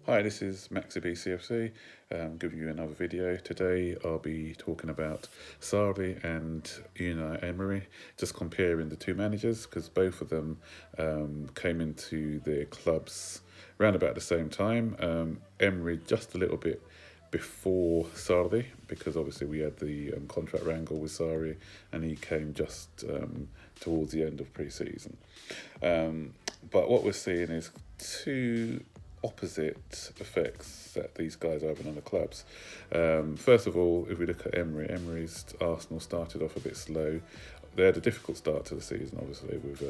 Hi, this is Maxi BCFC, giving you another video. Today I'll be talking about Sarri and Emery, just comparing the two managers because both of them came into their clubs around about the same time. Emery just a little bit before Sarri because obviously we had the contract wrangle with Sarri and he came just towards the end of pre-season. But what we're seeing is two opposite effects that these guys are having on the clubs. First of all, if we look at Emery's Arsenal started off a bit slow. They had a difficult start to the season, obviously, with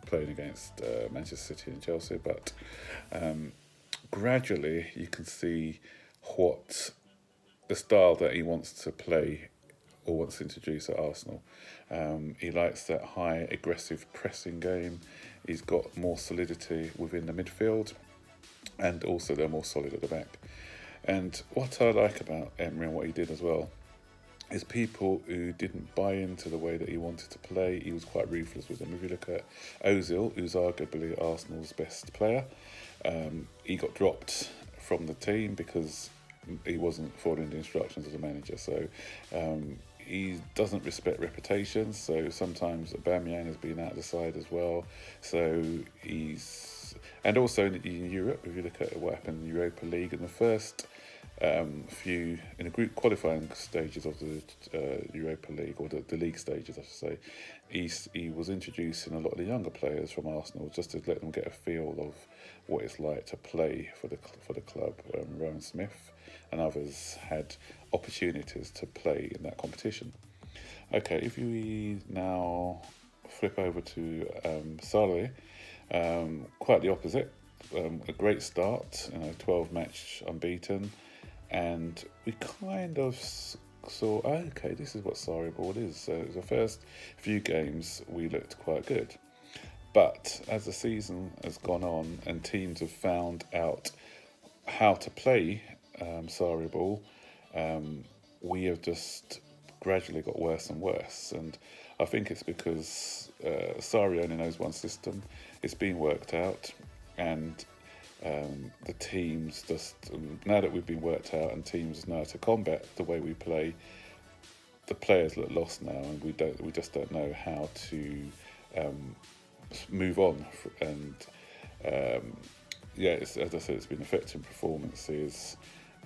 playing against Manchester City and Chelsea, but gradually you can see what the style that he wants to play or wants to introduce at Arsenal. He likes that high aggressive pressing game. He's got more solidity within the midfield, and also they're more solid at the back. And what I like about Emery and what he did as well is people who didn't buy into the way that he wanted to play, he was quite ruthless with them. If you look at Ozil, who's arguably Arsenal's best player, he got dropped from the team because he wasn't following the instructions of the manager. So he doesn't respect reputations. So sometimes Aubameyang has been out of the side as well. So and also in Europe, if you look at what happened in the Europa League in the first in the group qualifying stages of the Europa League, or the league stages, I should say, he was introducing a lot of the younger players from Arsenal just to let them get a feel of what it's like to play for the club. Rowan Smith and others had opportunities to play in that competition. Okay, if we now flip over to Sarri, quite the opposite. A great start, 12-match unbeaten, and we kind of saw, okay, this is what Sarri ball is. So the first few games we looked quite good, but as the season has gone on and teams have found out how to play Sarri ball, we have just gradually got worse and worse. And I think it's because Sarri only knows one system. It's been worked out, and the teams just, now that we've been worked out and teams know to combat the way we play, the players look lost now, and we just don't know how to move on. And as I said, it's been affecting performances.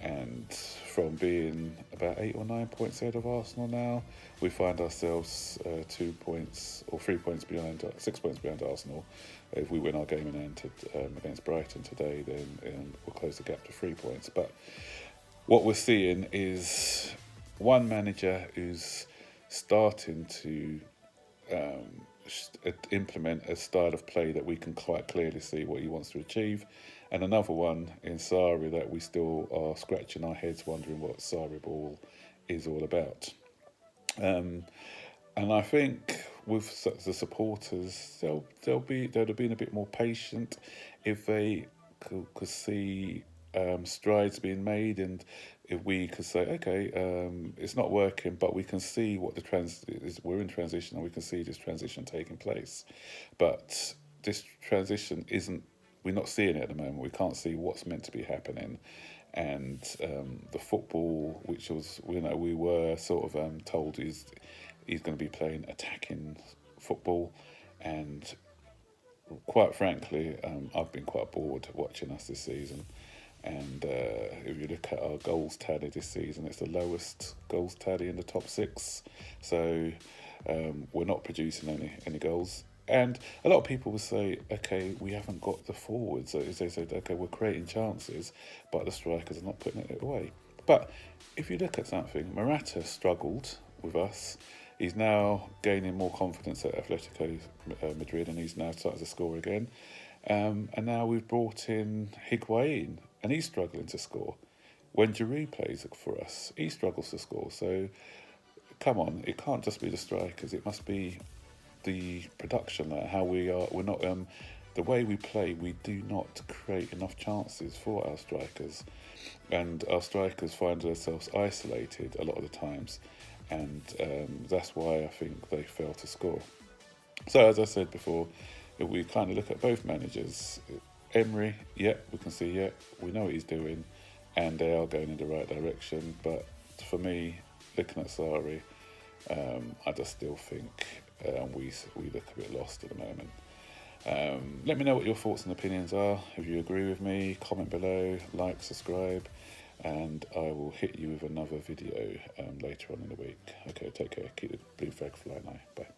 And from being about 8 or 9 points ahead of Arsenal now, we find ourselves 2 points or 3 points behind, 6 points behind Arsenal. If we win our game in hand against Brighton today, then we'll close the gap to 3 points. But what we're seeing is one manager who's starting to implement a style of play that we can quite clearly see what he wants to achieve, and another one in Sarri that we still are scratching our heads wondering what Sarri ball is all about. And I think with the supporters, they'll have been a bit more patient if they could see strides being made, and if we could say, okay, it's not working, but we can see what we're in transition, and we can see this transition taking place. But this transition we're not seeing it at the moment. We can't see what's meant to be happening. And the football, which was, we were sort of told he's going to be playing attacking football, and quite frankly, I've been quite bored watching us this season. And if you look at our goals tally this season, it's the lowest goals tally in the top 6. So we're not producing any goals. And a lot of people will say, okay, we haven't got the forwards. So they said, okay, we're creating chances, but the strikers are not putting it away. But if you look at something, Morata struggled with us. He's now gaining more confidence at Atletico Madrid, and he's now starting to score again. And now we've brought in Higuain, and he's struggling to score. When Giroud plays for us, he struggles to score. So come on, it can't just be the strikers. It must be the production, how we are. We're not the way we play. We do not create enough chances for our strikers, and our strikers find themselves isolated a lot of the times, and that's why I think they fail to score. So as I said before, if we kind of look at both managers, Emery, yeah, we can see, yeah, we know what he's doing, and they are going in the right direction. But for me, looking at Sarri, I just still think we look a bit lost at the moment. Let me know what your thoughts and opinions are. If you agree with me, comment below, like, subscribe, and I will hit you with another video later on in the week. Okay, take care. Keep the blue flag flying high. Bye.